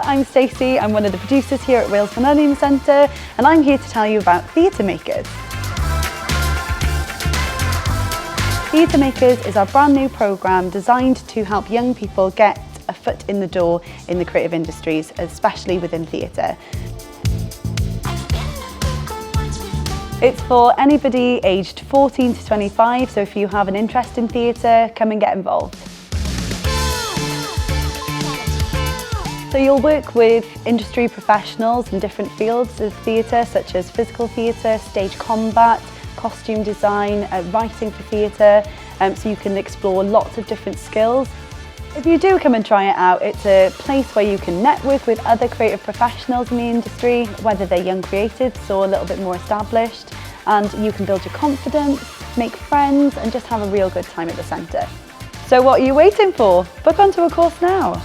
I'm Stacey, I'm one of the producers here at Wales Fun Centre, and I'm here to tell you about Theatre Makers. Theatre Makers is our brand new programme designed to help young people get a foot in the door in the creative industries, especially within theatre. It's for anybody aged 14 to 25, so if you have an interest in theatre, come and get involved. So you'll work with industry professionals in different fields of theatre, such as physical theatre, stage combat, costume design, writing for theatre, so you can explore lots of different skills. If you do come and try it out, it's a place where you can network with other creative professionals in the industry, whether they're young creatives or a little bit more established, and you can build your confidence, make friends, and just have a real good time at the centre. So what are you waiting for? Book onto a course now.